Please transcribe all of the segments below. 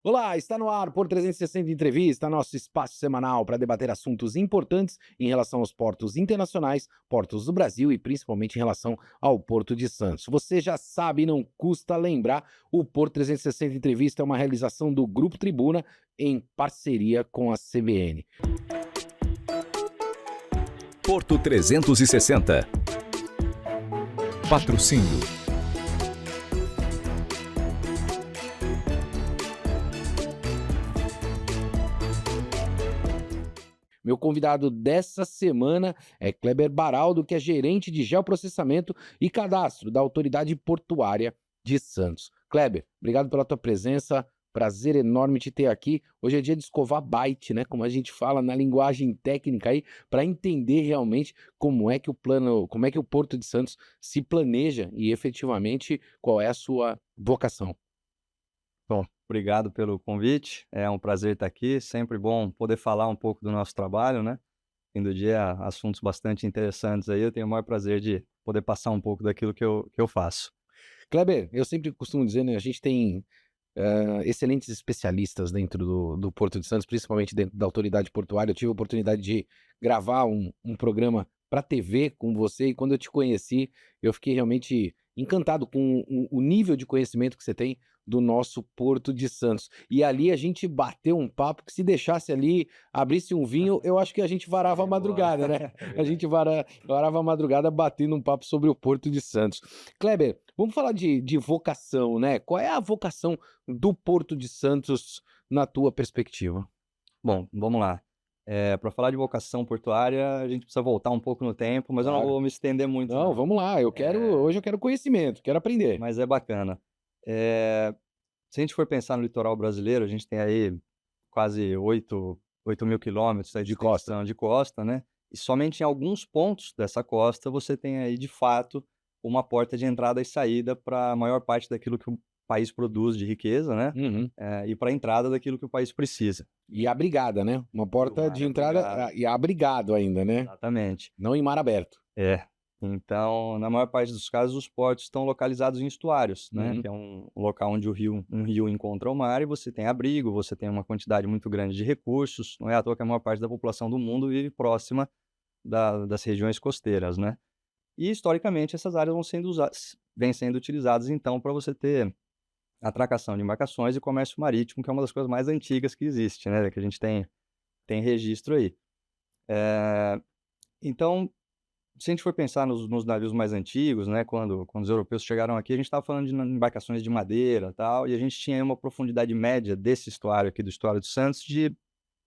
Olá, está no ar por 360 Entrevista, nosso espaço semanal para debater assuntos importantes em relação aos portos internacionais, portos do Brasil e principalmente em relação ao Porto de Santos. Você já sabe, não custa lembrar, o Porto 360 Entrevista é uma realização do Grupo Tribuna em parceria com a CBN. Porto 360. Patrocínio. Meu convidado dessa semana é Kleber Baraldo, que é gerente de geoprocessamento e cadastro da Autoridade Portuária de Santos. Kleber, obrigado pela tua presença. Prazer enorme te ter aqui. Hoje é dia de escovar byte, né? Como a gente fala na linguagem técnica aí, para entender realmente como é que o Porto de Santos se planeja e efetivamente qual é a sua vocação. Bom, obrigado pelo convite. É um prazer estar aqui. Sempre bom poder falar um pouco do nosso trabalho, né? Fim do dia, assuntos bastante interessantes aí. Eu tenho o maior prazer de poder passar um pouco daquilo que eu faço. Kleber, eu sempre costumo dizer, né? A gente tem excelentes especialistas dentro do Porto de Santos, principalmente dentro da autoridade portuária. Eu tive a oportunidade de gravar um programa para TV com você e quando eu te conheci, eu fiquei realmente encantado com o nível de conhecimento que você tem do nosso Porto de Santos. E ali a gente bateu um papo que se deixasse ali, abrisse um vinho, eu acho que a gente varava a Vai embora. madrugada, né? É A verdade. gente varava a madrugada batendo um papo sobre o Porto de Santos. Kleber, vamos falar de vocação, né? Qual é a vocação do Porto de Santos na tua perspectiva? Bom, vamos lá. Para falar de vocação portuária, a gente precisa voltar um pouco no tempo, mas eu não Claro. vou me estender muito, Não, não. vamos lá, hoje eu quero conhecimento, quero aprender. Mas é bacana. Eh, Se a gente for pensar no litoral brasileiro, a gente tem aí quase 8.000 quilômetros aí de De costa. extensão de costa, né, e somente em alguns pontos dessa costa você tem aí, de fato, uma porta de entrada e saída para a maior parte daquilo que o país produz de riqueza, né, Uhum. e para a entrada daquilo que o país precisa. E abrigada, né? Uma E o porta mar de é entrada, brigado. e abrigado ainda, né? Exatamente. Não em mar aberto. É. Então, na maior parte dos casos, os portos estão localizados em estuários, né, Uhum. que é um local onde um rio encontra o mar e você tem abrigo, você tem uma quantidade muito grande de recursos, não é à toa que a maior parte da população do mundo vive próxima das regiões costeiras, né. E historicamente essas áreas vêm sendo utilizadas então para você ter atracação de embarcações e comércio marítimo, que é uma das coisas mais antigas que existe, né, que a gente tem registro aí. Então, se a gente for pensar nos navios mais antigos, né, quando os europeus chegaram aqui, a gente estava falando de embarcações de madeira, tal, e a gente tinha aí uma profundidade média desse estuário aqui, do Estuário de Santos, de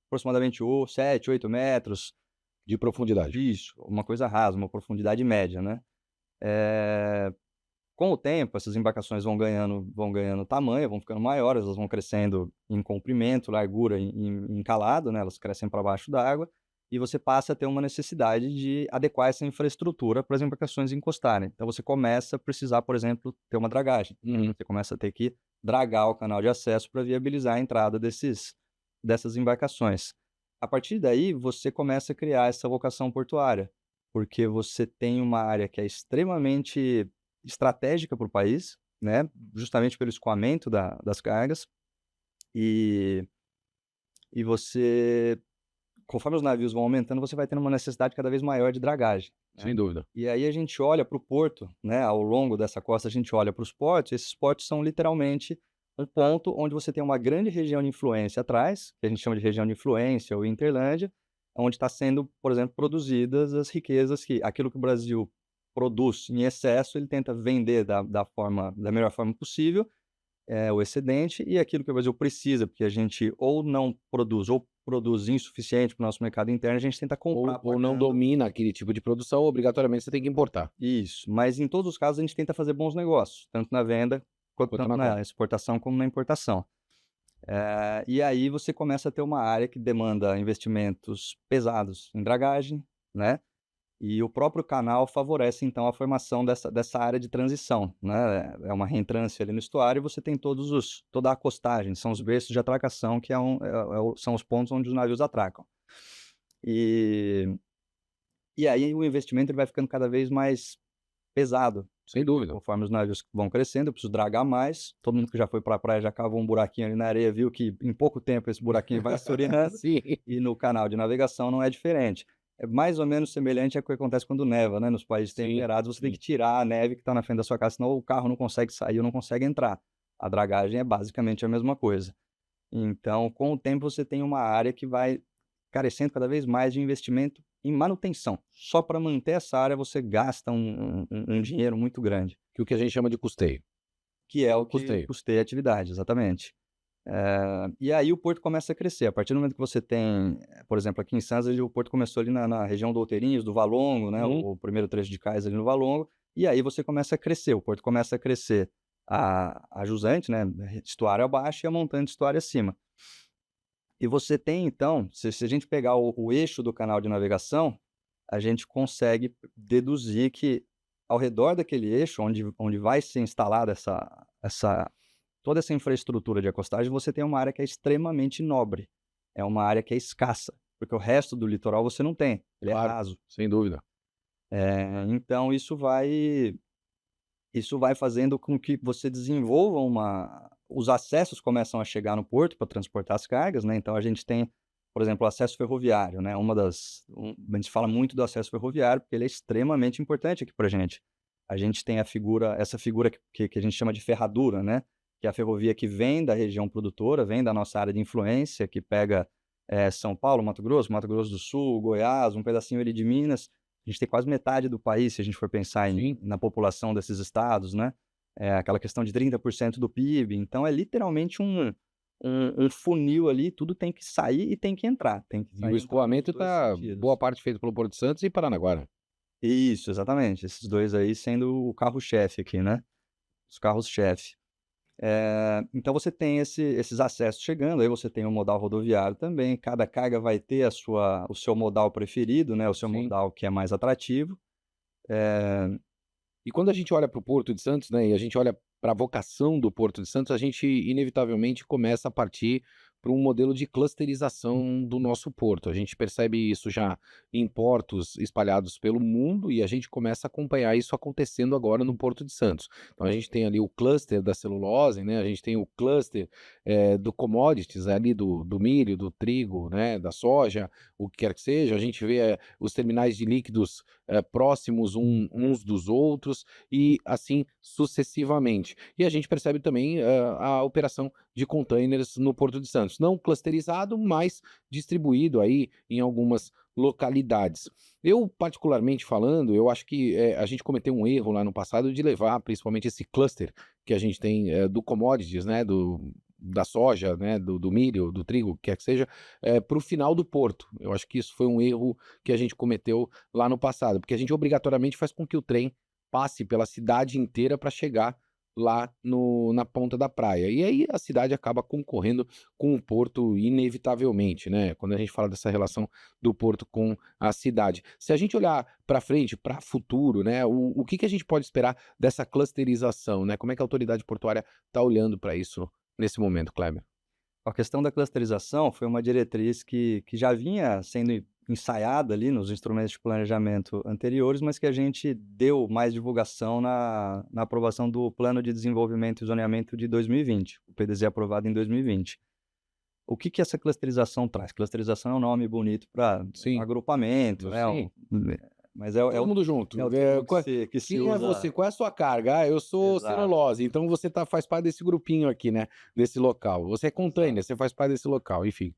aproximadamente 7, 8 metros. De profundidade. Isso, uma coisa rasa, uma profundidade média, né. Eh, com o tempo, essas embarcações vão ganhando tamanho, vão ficando maiores, elas vão crescendo em comprimento, largura, em calado, né, elas crescem para baixo d'água, e você passa a ter uma necessidade de adequar essa infraestrutura para as embarcações encostarem. Então você começa a precisar, por exemplo, ter uma dragagem. Uhum. Você começa a ter que dragar o canal de acesso para viabilizar a entrada dessas embarcações. A partir daí, você começa a criar essa vocação portuária, porque você tem uma área que é extremamente estratégica para o país, né, justamente pelo escoamento das cargas, e você, conforme os navios vão aumentando, você vai tendo uma necessidade cada vez maior de dragagem, né. Sem dúvida. E aí a gente olha para o porto, né, ao longo dessa costa a gente olha para os portos, esses portos são literalmente um ponto onde você tem uma grande região de influência atrás, que a gente chama de região de influência ou hinterlândia, onde está sendo, por exemplo, produzidas as riquezas aquilo que o Brasil produz em excesso, ele tenta vender da melhor forma possível, o excedente, e aquilo que o Brasil precisa, porque a gente ou não produz ou produz insuficiente para o nosso mercado interno, a gente tenta comprar Ou não pagando. domina aquele tipo de produção, obrigatoriamente você tem que importar, Isso, mas em todos os casos a gente tenta fazer bons negócios, tanto na venda, quanto quanto na na compra. exportação como na importação. E aí você começa a ter uma área que demanda investimentos pesados em dragagem, né, e o próprio canal favorece então a formação dessa área de transição, né, é uma reentrância ali no estuário e você tem toda a acostagem, são os berços de atracação que são os pontos onde os navios atracam. E aí o investimento ele vai ficando cada vez mais pesado, Sem dúvida. Conforme os navios vão crescendo, eu preciso dragar mais. Todo mundo que já foi para a praia já cavou um buraquinho ali na areia, viu que em pouco tempo esse buraquinho vai assoreando. Sim. E no canal de navegação não é diferente. É mais ou menos semelhante ao que acontece quando neva, né? Nos países Sim, temperados, você tem sim. que tirar a neve que está na frente da sua casa, senão o carro não consegue sair ou não consegue entrar. A dragagem é basicamente a mesma coisa. Então, com o tempo, você tem uma área que vai carecendo cada vez mais de investimento em manutenção. Só para manter essa área, você gasta um dinheiro muito grande, Que o que a gente chama de custeio. que é o que Custeio. custeia a atividade, exatamente. E aí o porto começa a crescer. A partir do momento que você tem, por exemplo, aqui em Santos, o porto começou ali na região do Outeirinhos, do Valongo, né, Uhum. o primeiro trecho de cais ali no Valongo, e aí você começa a crescer, o porto começa a crescer a jusante, né, estuário abaixo e a montante estuário acima. E você tem então, se a gente pegar o eixo do canal de navegação, a gente consegue deduzir que ao redor daquele eixo, onde vai ser instalada toda essa infraestrutura de acostagem, você tem uma área que é extremamente nobre, é uma área que é escassa, porque o resto do litoral você não tem, ele é Claro, raso. sem dúvida. Então isso vai fazendo com que você desenvolva os acessos começam a chegar no porto para transportar as cargas, né, então a gente tem, por exemplo, o acesso ferroviário, né, a gente fala muito do acesso ferroviário, porque ele é extremamente importante aqui pra gente. A gente tem essa figura que a gente chama de ferradura, né, que é a ferrovia que vem da região produtora, vem da nossa área de influência, que pega, São Paulo, Mato Grosso do Sul, Goiás, um pedacinho ali de Minas. A gente tem quase metade do país, se a gente for pensar Sim. na população desses estados, né, aquela questão de 30% do PIB, então é literalmente um funil ali, tudo tem que sair e tem que entrar, tem que E o sair e entrar nos escoamento 2 está boa sentidos. parte feito pelo Porto de Santos e Paranaguá. Isso, exatamente, esses 2 aí sendo o carro-chefe aqui, né, os carros-chefe. Então você tem esses acessos chegando, aí você tem o modal rodoviário também, cada carga vai ter o seu modal preferido, né, o seu Sim. modal que é mais atrativo. E quando a gente olha para o Porto de Santos, né, e a gente olha para a vocação do Porto de Santos, a gente inevitavelmente começa a partir para um modelo de clusterização do nosso porto. A gente percebe isso já em portos espalhados pelo mundo e a gente começa a acompanhar isso acontecendo agora no Porto de Santos. Então a gente tem ali o cluster da celulose, né, a gente tem o cluster do commodities ali do milho, do trigo, né, da soja, o que quer que seja. A gente vê os terminais de líquidos próximos uns dos outros e assim sucessivamente. E a gente percebe também a operação de containers no Porto de Santos, não clusterizado, mas distribuído aí em algumas localidades. Eu, particularmente falando, eu acho que a gente cometeu um erro lá no passado de levar principalmente esse cluster que a gente tem do commodities, né, da soja, né, do milho, do trigo, quer que seja, para o final do porto. Eu acho que isso foi um erro que a gente cometeu lá no passado, porque a gente obrigatoriamente faz com que o trem passe pela cidade inteira para chegar lá na ponta da praia. E aí a cidade acaba concorrendo com o porto inevitavelmente, né? Quando a gente fala dessa relação do porto com a cidade. Se a gente olhar para frente, para futuro, né? O que que a gente pode esperar dessa clusterização, né? Como é que a autoridade portuária está olhando para isso nesse momento, Kleber? A questão da clusterização foi uma diretriz que já vinha sendo ensaiada ali nos instrumentos de planejamento anteriores, mas que a gente deu mais divulgação na aprovação do Plano de Desenvolvimento e Zoneamento de 2020, o PDZ aprovado em 2020. O que essa clusterização traz? Clusterização é um nome bonito para Sim, agrupamento, né, sim. mas é o é Todo o mundo junto. é o termo que se Quem é usa. você? Qual é a sua carga? Ah, eu sou Exato, celulose, então você faz parte desse grupinho aqui, né, desse local. Você é exato. container, você faz parte desse local, enfim.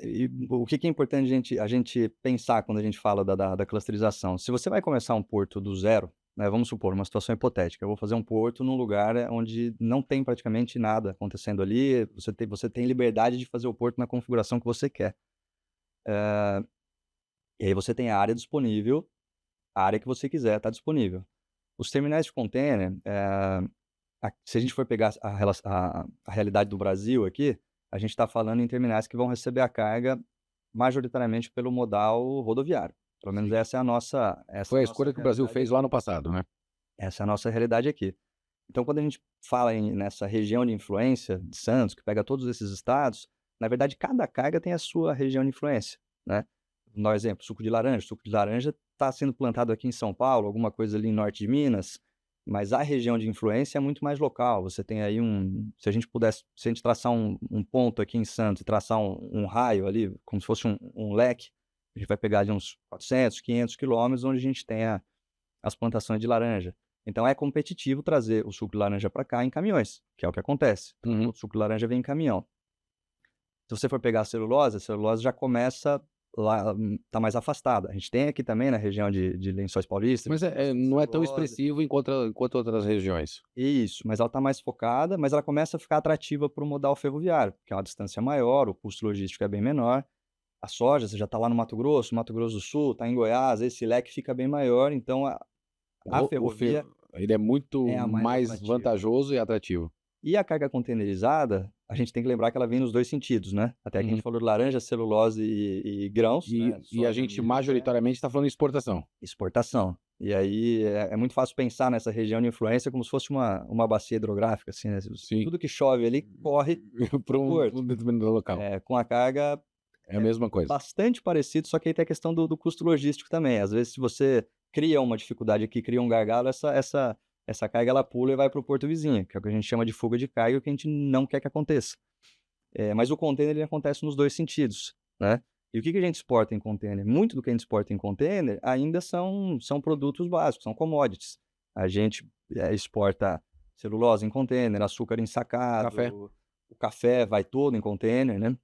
E o que é importante a gente pensar quando a gente fala da clusterização? Se você vai começar um porto do zero, né, vamos supor, uma situação hipotética, eu vou fazer um porto num lugar onde não tem praticamente nada acontecendo ali, você tem liberdade de fazer o porto na configuração que você quer. E aí você tem a área disponível, a área que você quiser está disponível. Os terminais de container, se a gente for pegar a realidade do Brasil aqui, a gente está falando em terminais que vão receber a carga majoritariamente pelo modal rodoviário. Pelo menos Sim. essa Foi é a a nossa escolha que o Brasil realidade fez aqui. lá no passado, né. Essa é a nossa realidade aqui. Então, quando a gente fala nessa região de influência de Santos, que pega todos esses estados, na verdade, cada carga tem a sua região de influência, né. Vou dar um exemplo, suco de laranja está sendo plantado aqui em São Paulo, alguma coisa ali em norte de Minas, mas a região de influência é muito mais local. Você tem aí se a gente pudesse, se a gente traçar um ponto aqui em Santos e traçar um raio ali, como se fosse um leque, a gente vai pegar de uns 400, 500 quilômetros, onde a gente tem as plantações de laranja. Então é competitivo trazer o suco de laranja para cá em caminhões, que é o que acontece. Uhum. O suco de laranja vem em caminhão. Se você for pegar a celulose já começa lá, tá mais afastada. A gente tem aqui também na região de Lençóis Paulista, Mas bastante não é tão celulose. expressivo enquanto outras regiões. Isso, mas ela está mais focada, mas ela começa a ficar atrativa para o modal ferroviário, que é uma distância maior, o custo logístico é bem menor. A soja, você já está lá no Mato Grosso do Sul, está em Goiás, esse leque fica bem maior, então a ferrovia Ele é muito é a mais mais atrativa. vantajoso e atrativo. E a carga containerizada, a gente tem que lembrar que ela vem nos 2 sentidos, né. Até aqui a Uhum. gente falou de laranja, celulose e grãos, E né, e a soja, gente milho, café, majoritariamente está falando de exportação. exportação. E aí é muito fácil pensar nessa região de influência como se fosse uma bacia hidrográfica, assim, né, Sim. tudo que chove ali corre Para para o um porto. determinado local. Com a carga É a mesma coisa. bastante parecido, só que aí tem a questão do custo logístico também. Às vezes, se você cria uma dificuldade aqui, cria um gargalo, essa carga ela pula e vai para o porto vizinho, que é o que a gente chama de fuga de carga, que a gente não quer que aconteça. Mas o container ele acontece nos 2 sentidos, né. E o que a gente exporta em container? Muito do que a gente exporta em container ainda são produtos básicos, são commodities. A gente, exporta celulose em container, açúcar ensacado, Café. o café vai todo em container, né.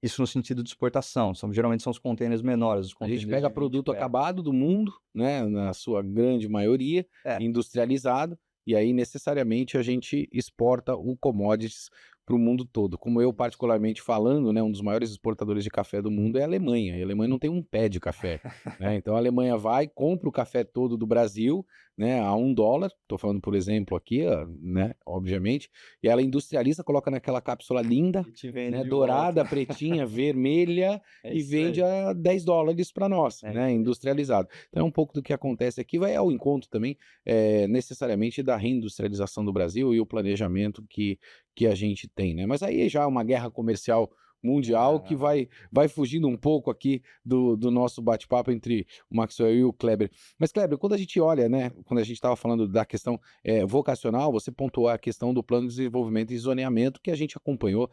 Isso no sentido de exportação, geralmente são os containers menores, os A gente containers pega de 20 produto pés. acabado do mundo, né, na sua grande maioria, É. industrializado, e aí necessariamente a gente exporta o commodities para o mundo todo. Como eu particularmente falando, né, um dos maiores exportadores de café do mundo é a Alemanha, e a Alemanha não tem um pé de café, né, então a Alemanha vai, compra o café todo do Brasil, né, a $1, estou falando por exemplo aqui, né, obviamente, e ela industrializa, coloca naquela cápsula linda, E te vende né, de dourada, volta. pretinha, vermelha, É e isso vende aí. a $10 para nós, É né, isso aí. industrializado. Então é um pouco do que acontece aqui, vai ao encontro também, necessariamente da reindustrialização do Brasil e o planejamento que a gente tem, né. Mas aí já é uma guerra comercial mundial que Ah, vai fugindo um pouco aqui do nosso bate-papo entre o Maxwell e o Kleber. Mas Kleber, quando a gente olha, né, quando a gente estava falando da questão, vocacional, você pontuou a questão do plano de desenvolvimento e zoneamento que a gente acompanhou,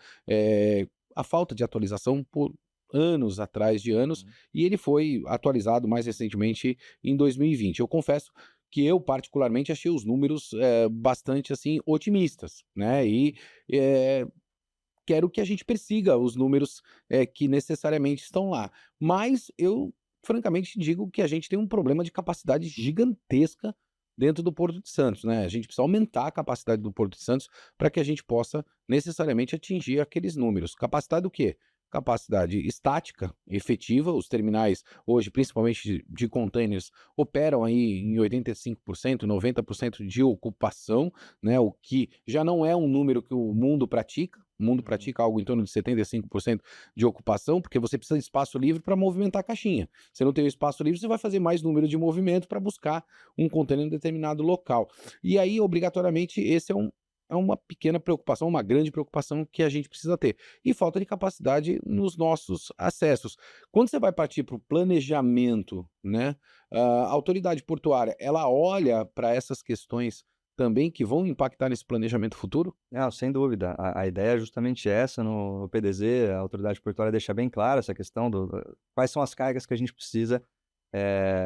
a falta de atualização por anos atrás de anos, uhum. e ele foi atualizado mais recentemente em 2020. Eu confesso que eu particularmente achei os números, bastante, assim, otimistas, né, e, eh, quero que a gente persiga os números, que necessariamente estão lá. Mas eu francamente digo que a gente tem um problema de capacidade gigantesca dentro do Porto de Santos, né, a gente precisa aumentar a capacidade do Porto de Santos para que a gente possa necessariamente atingir aqueles números. Capacidade do quê? Capacidade estática, efetiva, os terminais hoje, principalmente de containers, operam aí em 85%, 90% de ocupação, né, o que já não é um número que o mundo pratica. O mundo Uhum. pratica algo em torno de 75% de ocupação, porque você precisa de espaço livre para movimentar a caixinha. Você não tem o espaço livre, você vai fazer mais número de movimento para buscar um container em determinado local. E aí, obrigatoriamente, esse é uma pequena preocupação, uma grande preocupação que a gente precisa ter. E falta de capacidade nos nossos acessos. Quando você vai partir para o planejamento, né, a autoridade portuária, ela olha para essas questões também que vão impactar nesse planejamento futuro? Não, sem dúvida. A ideia é justamente essa no PDZ, a autoridade portuária deixa bem clara essa questão quais são as cargas que a gente precisa,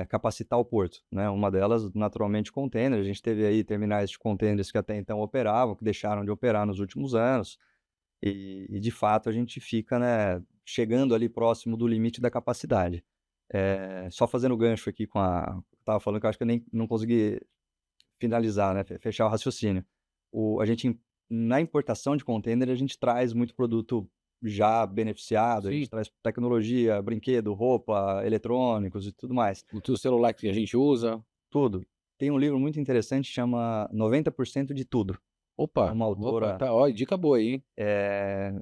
capacitar o porto, né. Uma delas, naturalmente, container. A gente teve aí terminais de containers que até então operavam, que deixaram de operar nos últimos anos, e de fato a gente fica, né, chegando ali próximo do limite da capacidade. Só fazendo gancho aqui com eu estava falando que eu acho que eu nem não consegui finalizar, né, fechar o raciocínio. A gente na importação de container, a gente traz muito produto já beneficiado, a Sim. gente traz tecnologia, brinquedo, roupa, eletrônicos e tudo mais, O teu celular que a gente usa. tudo. Tem um livro muito interessante, chama 90% de Tudo. É Opa, uma opa, autora, tá, ó, dica boa aí, hein.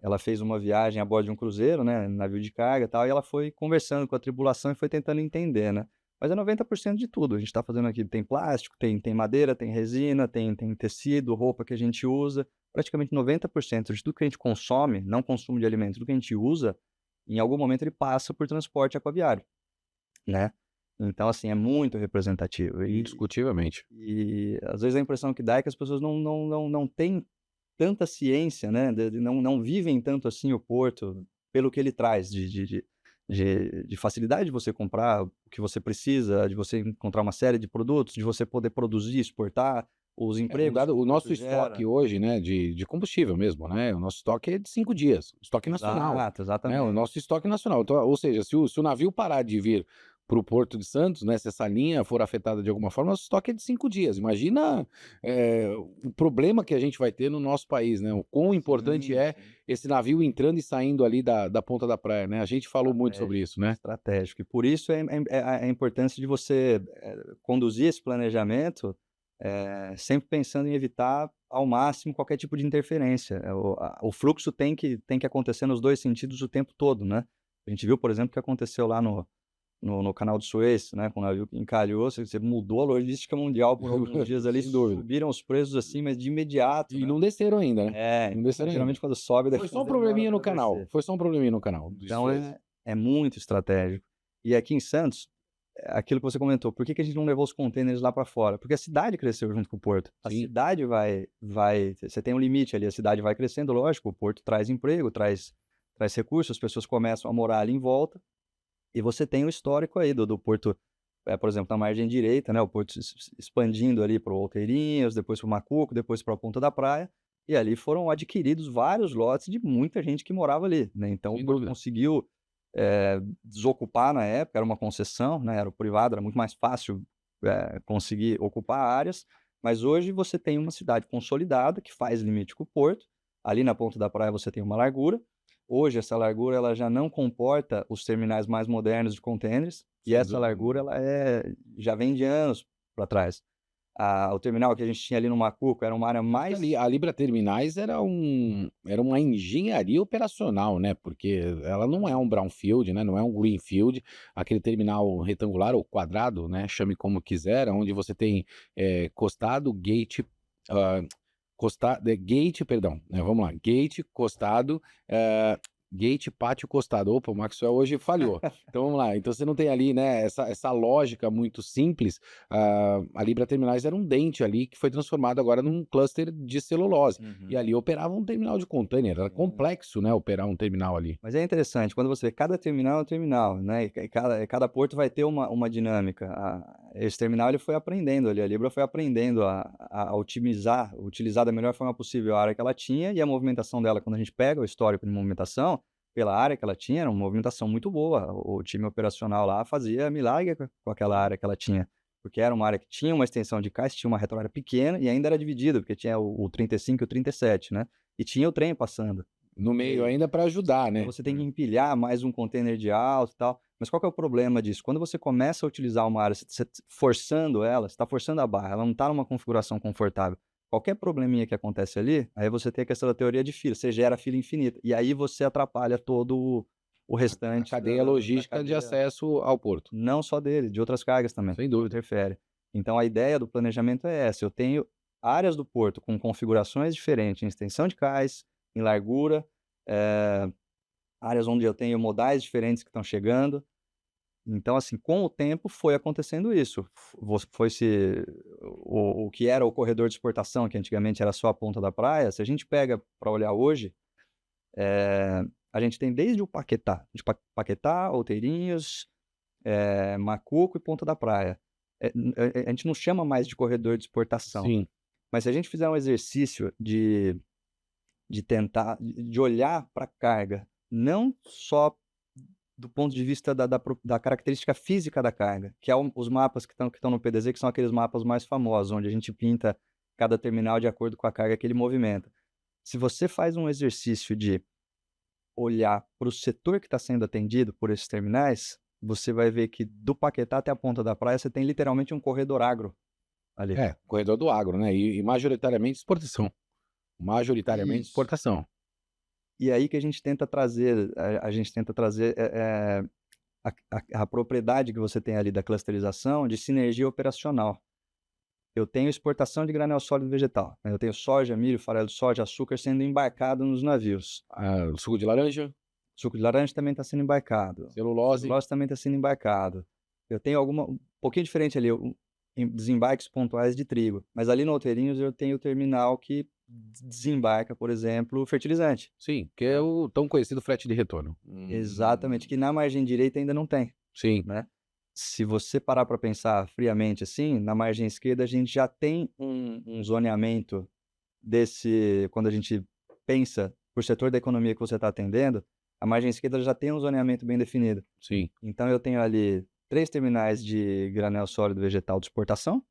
ela fez uma viagem a bordo de um cruzeiro, né, navio de carga e tal, e ela foi conversando com a tripulação e foi tentando entender, né. Mas é 90% de tudo, a gente está fazendo aqui, tem plástico, tem madeira, tem resina, tem tecido, roupa que a gente usa, praticamente 90% de tudo que a gente consome, não consumo de alimentos, tudo que a gente usa, em algum momento ele passa por transporte aquaviário. né? Então, assim, é muito representativo. Indiscutivelmente. E às vezes a impressão que dá é que as pessoas não têm tanta ciência, né, não vivem tanto assim o Porto, pelo que ele traz de facilidade de você comprar o que você precisa, de você encontrar uma série de produtos, de você poder produzir, exportar, os empregos que O o Porto nosso gera. estoque hoje, né, de combustível mesmo, né, o nosso estoque é de 5 dias, estoque nacional, Exato, né, o exatamente. nosso estoque nacional. Então, ou seja, se o navio parar de vir para o Porto de Santos, né, se essa linha for afetada de alguma forma, nosso estoque é de 5 dias. Imagina, o problema que a gente vai ter no nosso país, né, o quão importante Sim, é sim. esse navio entrando e saindo ali da ponta da praia, né, a gente falou muito sobre Estratégico, isso, né. estratégico. E por isso a importância de você, conduzir esse planejamento, sempre pensando em evitar ao máximo qualquer tipo de interferência. O fluxo tem que acontecer nos 2 sentidos o tempo todo, né. A gente viu, por exemplo, o que aconteceu lá no canal de Suez, né, com o navio que encalhou, você mudou a logística mundial por alguns dias ali, Sem dúvida. subiram os preços, assim, mas de imediato, E né. não desceram ainda, né, É, não desceram ainda. geralmente quando sobe Foi só depois um demora probleminha no para canal, descer. foi só um probleminha no canal de Então Suez. é muito estratégico. E aqui em Santos, aquilo que você comentou, por que que a gente não levou os contêineres lá para fora? Porque a cidade cresceu junto com o porto. A Sim. cidade vai você tem um limite ali, a cidade vai crescendo, lógico, o porto traz emprego, traz recursos, as pessoas começam a morar ali em volta, e você tem o histórico aí do porto, por exemplo, na margem direita, né, o porto expandindo ali para o Outeirinhos, depois para o Macuco, depois para a Ponta da Praia, e ali foram adquiridos vários lotes de muita gente que morava ali, né, então o Sem porto dúvida. conseguiu, desocupar na época, era uma concessão, né, era o privado, era muito mais fácil, conseguir ocupar áreas, mas hoje você tem uma cidade consolidada que faz limite com o porto, ali na Ponta da Praia você tem uma largura. Hoje essa largura ela já não comporta os terminais mais modernos de contêineres, e Sem essa dúvida. largura ela já vem de anos para trás. O terminal que a gente tinha ali no Macuco era uma área Tanto que mais a Libra Terminais era uma engenharia operacional, né, porque ela não é um brownfield, né, não é um greenfield, aquele terminal retangular ou quadrado, né, chame como quiser, onde você tem, costado, gate, hã, gate, perdão, né, vamos lá, gate, costado, gate, pátio, costado. Opa, o Maxwell hoje falhou. Então vamos lá, então você não tem ali, né, essa lógica muito simples. A Libra Terminais era um dente ali que foi transformado agora num cluster de celulose, e Uhum. ali operava um terminal de container, era Sim. complexo, né, operar um terminal ali. Mas é interessante, quando você vê cada terminal é um terminal, né, e cada porto vai ter uma dinâmica. Esse terminal ele foi aprendendo ali, a Libra foi aprendendo a utilizar da melhor forma possível a área que ela tinha e a movimentação dela, quando a gente pega o histórico de movimentação, pela área que ela tinha, era uma movimentação muito boa. O time operacional lá fazia milagre com aquela área que ela tinha, porque era uma área que tinha uma extensão de cais, tinha uma retroárea pequena e ainda era dividida, porque tinha o 35 e o 37, né, e tinha o trem passando. No meio E ainda para ajudar, então né. você tem que empilhar mais um container de alto e tal. Mas qual que é o problema disso? Quando você começa a utilizar uma área, você forçando ela, você está forçando a barra, ela não está numa configuração confortável. Qualquer probleminha que acontece ali, aí você tem a questão da teoria de fila, você gera fila infinita. E aí você atrapalha todo o A restante cadeia da logística de cadeia, acesso ao porto, não só dele, de outras cargas também, sem dúvida. interfere. Então a ideia do planejamento é essa, eu tenho áreas do porto com configurações diferentes em extensão de cais, em largura, eh áreas onde eu tenho modais diferentes que estão chegando. Então, assim, com o tempo foi acontecendo isso. Foi-se o que era o corredor de exportação, que antigamente era só a ponta da praia, se a gente pega para olhar hoje, eh, a gente tem desde o Paquetá, Paquetá, Outeirinhos, Macuco e Ponta da Praia. A gente não chama mais de corredor de exportação, Sim. mas se a gente fizer um exercício de tentar de olhar para a carga, não só do ponto de vista da característica física da carga, que é os mapas que estão no PDZ, que são aqueles mapas mais famosos, onde a gente pinta cada terminal de acordo com a carga que ele movimenta. Se você faz um exercício de olhar para o setor que está sendo atendido por esses terminais, você vai ver que do Paquetá até a ponta da praia, você tem literalmente um corredor agro ali. É, corredor do agro, né, e majoritariamente exportação, majoritariamente Isso. exportação. E aí que a gente tenta trazer, a propriedade que você tem ali da clusterização de sinergia operacional. Eu tenho exportação de granel sólido vegetal, né, eu tenho soja, milho, farelo de soja, açúcar sendo embarcado nos navios. Suco de laranja, Suco de laranja também está sendo embarcado, celulose, celulose também está sendo embarcado. Eu tenho um pouquinho diferente ali, em desembarques pontuais de trigo, mas ali no Outeirinhos eu tenho o terminal que desembarca, por exemplo, fertilizante. Sim, que é o tão conhecido frete de retorno. Exatamente, que na margem direita ainda não tem, Sim, né. Se você parar para pensar friamente, assim, na margem esquerda a gente já tem um zoneamento desse quando a gente pensa por setor da economia que você está atendendo, a margem esquerda já tem um zoneamento bem definido. sim, Então eu tenho ali 3 terminais de granel sólido vegetal de exportação,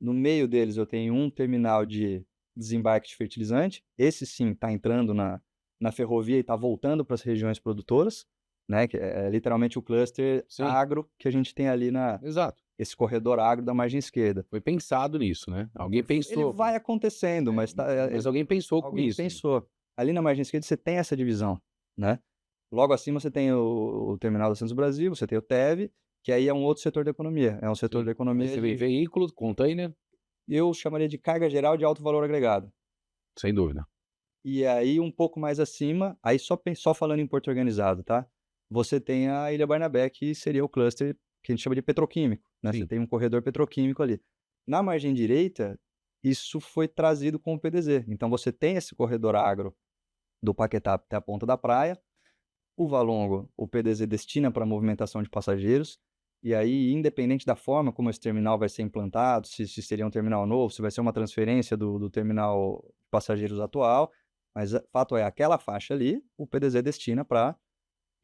no meio deles eu tenho um terminal de desembarque de fertilizante, esse sim está entrando na ferrovia e está voltando para as regiões produtoras, né, que é literalmente o cluster sim, agro que a gente tem ali exato. esse corredor agro da margem esquerda. Foi pensado nisso, né. Alguém Ele pensou, vai acontecendo, é, mas mas alguém pensou com alguém isso. pensou. Ali na margem esquerda você tem essa divisão, né. Logo acima você tem o terminal da Santos Brasil, você tem o TEV, que aí é um outro setor da economia, é um setor Sim. da Aí economia você vê de veículos, container, eu chamaria de carga geral de alto valor agregado. sem dúvida. E aí um pouco mais acima, aí só falando em porto organizado, tá, você tem a Ilha Barnabé, que seria o cluster que a gente chama de petroquímico, né, você Sim, tem um corredor petroquímico ali. Na margem direita, isso foi trazido com o PDZ, então você tem esse corredor agro do Paquetá até a ponta da praia, o Valongo, o PDZ destina para movimentação de passageiros, e aí independente da forma como esse terminal vai ser implantado, se seria um terminal novo, se vai ser uma transferência do terminal de passageiros atual, mas fato é, aquela faixa ali, o PDZ destina para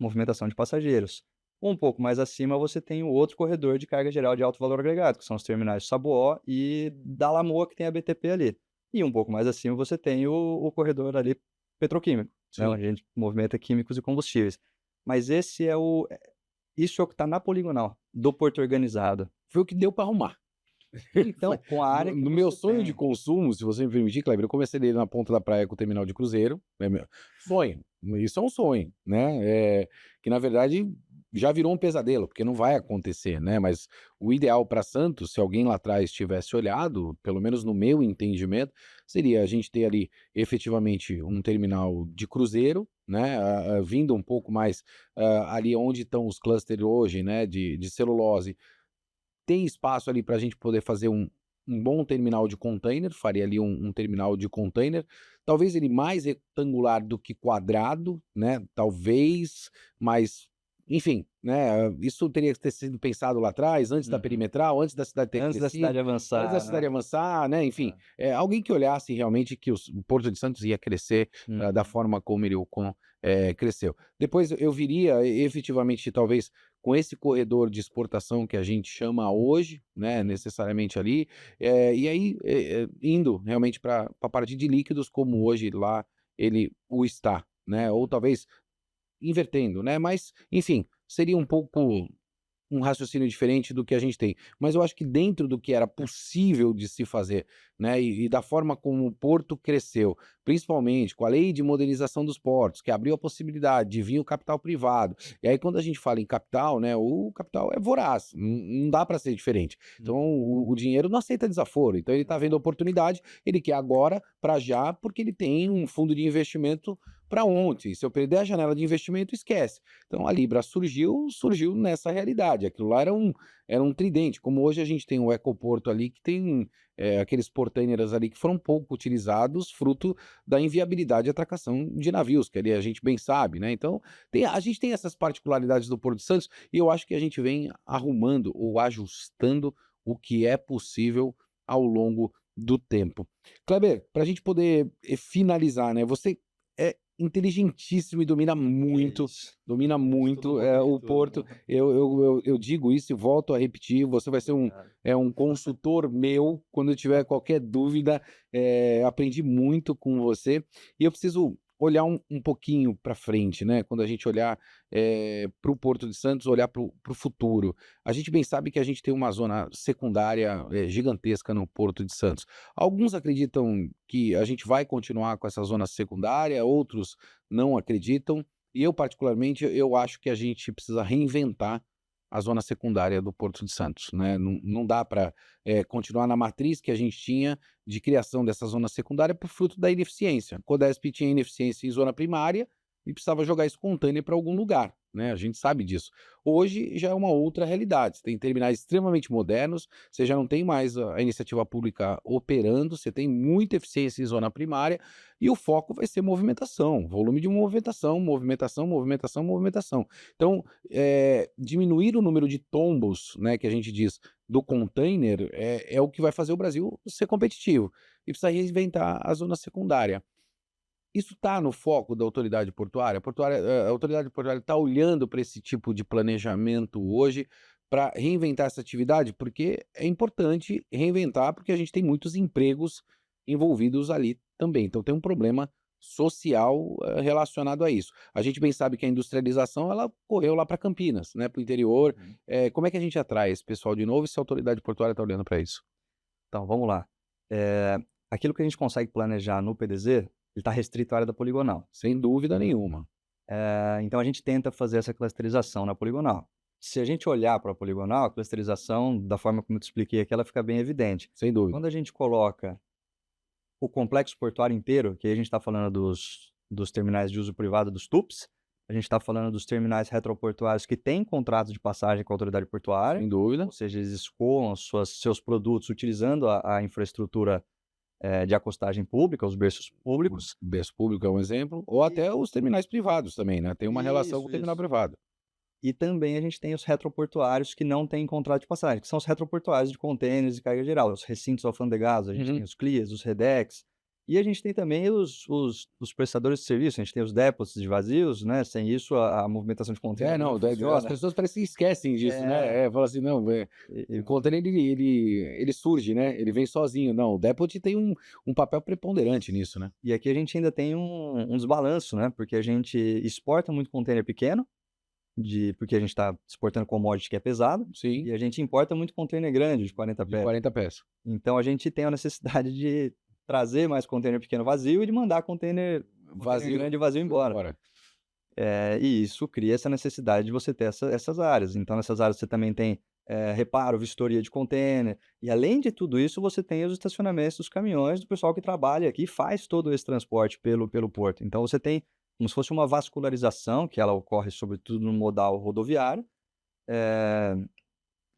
movimentação de passageiros. Um pouco mais acima você tem o outro corredor de carga geral de alto valor agregado, que são os terminais de Sabuó e da Lamoa, que tem a BTP ali. E um pouco mais acima você tem o corredor ali petroquímico, né, sim. onde a gente movimenta químicos e combustíveis. Mas esse é isso é o que está na poligonal do porto organizado. Foi o que deu para arrumar. Então, Foi com a área que no meu você sonho de tem. consumo, se você me permitir, Kleber, eu comecei ali na ponta da praia com o terminal de cruzeiro, né, meu sonho, isso é um sonho, né, que na verdade já virou um pesadelo, porque não vai acontecer, né, mas o ideal para Santos, se alguém lá atrás tivesse olhado, pelo menos no meu entendimento, seria a gente ter ali efetivamente um terminal de cruzeiro, né, vindo um pouco mais, ali onde estão os clusters hoje, né, de celulose, tem espaço ali para a gente poder fazer um bom terminal de container, faria ali um terminal de container, talvez ele mais retangular do que quadrado, né, talvez, mas enfim, né, isso teria que ter sido pensado lá atrás, antes da Uhum. perimetral, antes da cidade ter Antes da crescido, cidade antes da avançar, cidade né. avançar, né, enfim, alguém que olhasse realmente que o Porto de Santos ia crescer, da Uhum. forma como ele cresceu. Depois eu viria efetivamente talvez com esse corredor de exportação que a gente chama hoje, né, necessariamente ali, e aí, indo realmente para a parte de líquidos, como hoje lá ele o está, né, ou talvez invertendo, né, mas enfim, seria um pouco um raciocínio diferente do que a gente tem. Mas eu acho que dentro do que era possível de se fazer, né, e da forma como o porto cresceu, principalmente com a lei de modernização dos portos, que abriu a possibilidade de vir o capital privado. E aí quando a gente fala em capital, né, o capital é voraz, não dá para ser diferente. Então Uhum. o dinheiro não aceita desaforo, então ele está vendo oportunidade, ele quer agora, para já, porque ele tem um fundo de investimento para ontem. Se eu perder a janela de investimento, esquece. Então a Libra surgiu nessa realidade, aquilo lá era um tridente, como hoje a gente tem o Ecoporto ali que tem, aqueles portainers ali que foram pouco utilizados, fruto da inviabilidade de atracação de navios, que ali a gente bem sabe, né, então a gente tem essas particularidades do Porto de Santos, e eu acho que a gente vem arrumando ou ajustando o que é possível ao longo do tempo. Kleber, para a gente poder, finalizar, né, você é inteligentíssimo e Que isso. domina Estudo um muito, pouquinho de o tudo. Porto. Eu digo isso e volto a repetir, você vai ser Obrigado. um consultor meu, quando eu tiver qualquer dúvida, aprendi muito com você, e eu preciso olhar um pouquinho para frente, né, quando a gente olhar, para o Porto de Santos, olhar para o futuro. A gente bem sabe que a gente tem uma zona secundária, gigantesca no Porto de Santos. Alguns acreditam que a gente vai continuar com essa zona secundária, outros não acreditam, e eu particularmente, eu acho que a gente precisa reinventar a zona secundária do Porto de Santos, né, não dá para continuar na matriz que a gente tinha de criação dessa zona secundária por fruto da ineficiência. Codesp tinha ineficiência em zona primária e precisava jogar esse container para algum lugar, né? A gente sabe disso. Hoje já é uma outra realidade. Você tem terminais extremamente modernos, você já não tem mais a iniciativa pública operando, você tem muita eficiência em zona primária e o foco vai ser movimentação, volume de movimentação, movimentação, movimentação, movimentação. Então, diminuir o número de tombos, né, que a gente diz, do container é o que vai fazer o Brasil ser competitivo. E precisa reinventar a zona secundária. Isso está no foco da autoridade portuária? A autoridade portuária está olhando para esse tipo de planejamento hoje para reinventar essa atividade? Porque é importante reinventar, porque a gente tem muitos empregos envolvidos ali também. Então tem um problema social relacionado a isso. A gente bem sabe que a industrialização ela correu lá para Campinas, né, para o interior. Uhum. Como é que a gente atrai esse pessoal de novo e se a autoridade portuária está olhando para isso? Então, vamos lá. Aquilo que a gente consegue planejar no PDZ, ele está restrito à área da poligonal. Sem dúvida nenhuma. Então a gente tenta fazer essa clusterização na poligonal. Se a gente olhar para a poligonal, a clusterização, da forma como eu te expliquei aqui, ela fica bem evidente. Sem dúvida. Quando a gente coloca o complexo portuário inteiro, que aí a gente está falando dos terminais de uso privado, dos TUPs, a gente está falando dos terminais retroportuários que têm contratos de passagem com a autoridade portuária, Sem dúvida. ou seja, eles escoam seus produtos utilizando a infraestrutura de acostagem pública, os berços públicos. O berço público é um exemplo, ou até os terminais privados também, né, tem uma relação com o terminal privado. E também a gente tem os retroportuários que não têm contrato de passagem, que são os retroportuários de contêineres e carga geral, os recintos alfandegados, a gente tem os CLIAs, os REDEX, e a gente tem também os prestadores de serviço, a gente tem os depósitos de vazios, né, sem isso a movimentação de contêiner não As funciona. pessoas parecem que esquecem disso, né, fala assim: "Não, o container ele surge, né, ele vem sozinho". Não, o depot tem um papel preponderante nisso, né. E aqui a gente ainda tem um desbalanço, né, porque a gente exporta muito container pequeno, porque a gente está exportando commodity que é pesado, Sim, e a gente importa muito container grande, de 40 de pés. 40 pés. Então a gente tem a necessidade de trazer mais container pequeno vazio e de mandar container Vazio grande vazio embora. fora. E isso cria essa necessidade de você ter essas áreas. Então nessas áreas você também tem reparo, vistoria de container, e além de tudo isso você tem os estacionamentos dos caminhões do pessoal que trabalha aqui e faz todo esse transporte pelo porto. Então você tem como se fosse uma vascularização, que ela ocorre sobretudo no modal rodoviário,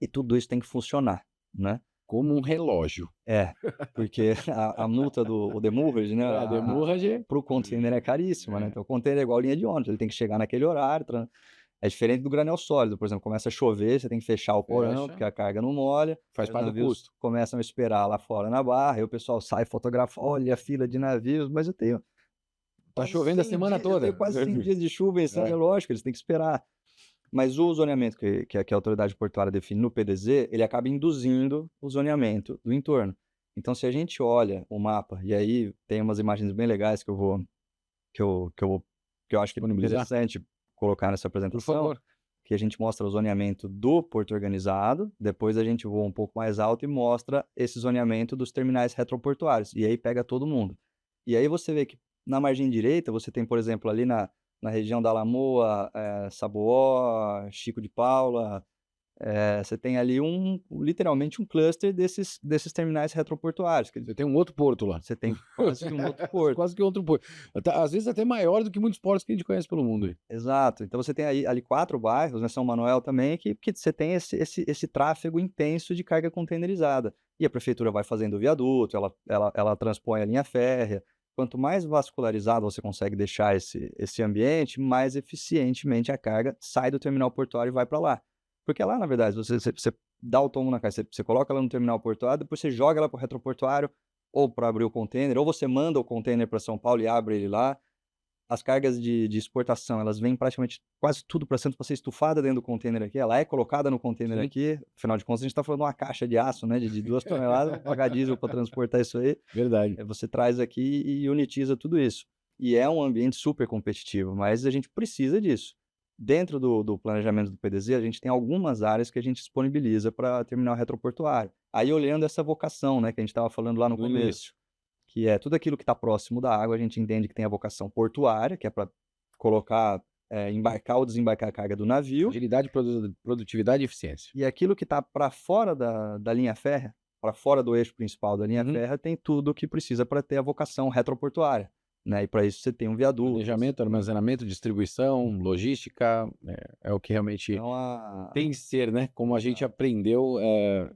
e tudo isso tem que funcionar, né. Como um relógio. Porque a multa o demurrage, né, A demurrage para o container é caríssima, né, então o container é igual linha de ônibus, ele tem que chegar naquele horário, é diferente do granel sólido, por exemplo, começa a chover, você tem que fechar o porão, Fecha. porque a carga não molha, Faz os parte do navios custo. começam a esperar lá fora na barra, aí o pessoal sai, fotografa, olha a fila de navios, mas eu tenho Tá quase chovendo a 100 semana dias, eu toda. tenho quase 5 dias de chuva em Santos, é lógico, eles têm que esperar. Mas o zoneamento que a autoridade portuária define no PDZ, ele acaba induzindo o zoneamento do entorno. Então se a gente olha o mapa, e aí tem umas imagens bem legais que eu acho que é Disponibilizar? interessante colocar nessa Por apresentação, favor. que a gente mostra o zoneamento do porto organizado, depois a gente voa um pouco mais alto e mostra esse zoneamento dos terminais retroportuários, e aí pega todo mundo. E aí você vê que na margem direita você tem, por exemplo, ali na região da Lamoa, Saboó, Chico de Paula, você tem ali literalmente um cluster desses terminais retroportuários, quer dizer, Você tem um outro porto lá. você tem quase que um outro porto. Quase que outro porto. Às vezes até maior do que muitos portos que a gente conhece pelo mundo aí. Exato. Então você tem ali 4 bairros, né, São Manuel também, que você tem esse tráfego intenso de carga containerizada. E a prefeitura vai fazendo o viaduto, ela transpõe a linha férrea. Quanto mais vascularizado você consegue deixar esse ambiente, mais eficientemente a carga sai do terminal portuário e vai para lá. Porque lá, na verdade, você dá o tomo na carga, você coloca ela no terminal portuário, depois você joga ela para o retroportuário, ou para abrir o container, ou você manda o container para São Paulo e abre ele lá. As cargas de exportação, elas vêm praticamente quase tudo para Santos para ser estufada dentro do container aqui, ela é colocada no container Sim. aqui, afinal de contas a gente está falando de uma caixa de aço, né, de 2 toneladas, pagar diesel para transportar isso aí, Verdade. você traz aqui e unitiza tudo isso. E é um ambiente super competitivo, mas a gente precisa disso. Dentro do planejamento do PDZ, a gente tem algumas áreas que a gente disponibiliza para terminal retroportuário. Aí olhando essa vocação, né, que a gente estava falando lá no No começo, que é tudo aquilo que está próximo da água, a gente entende que tem a vocação portuária, que é para colocar, embarcar ou desembarcar a carga do navio, Agilidade, produtividade e eficiência. e aquilo que está para fora da linha férrea, para fora do eixo principal da linha férrea, tem tudo o que precisa para ter a vocação retroportuária. né? E para isso você tem um viaduto. Planejamento, armazenamento, distribuição, logística, é o que realmente Então, tem que ser, né? Como a gente aprendeu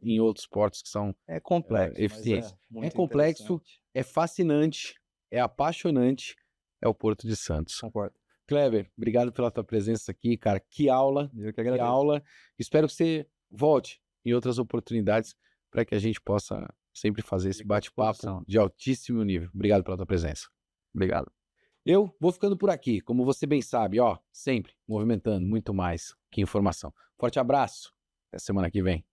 em outros portos que são é complexo, mas eficientes. É muito complexo, interessante. é fascinante, é apaixonante, é o Porto de Santos. Concordo. Kleber, obrigado pela tua presença aqui, cara. Que aula, Eu que que agradeço. aula. Espero que você volte em outras oportunidades para que a gente possa sempre fazer esse Fico à bate-papo disposição. de altíssimo nível. Obrigado pela tua presença. Obrigado. Eu vou ficando por aqui, como você bem sabe, ó, sempre movimentando muito mais que informação. Forte abraço, até semana que vem.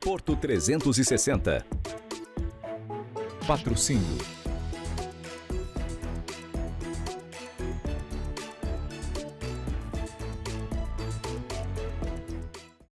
Porto 360. Patrocínio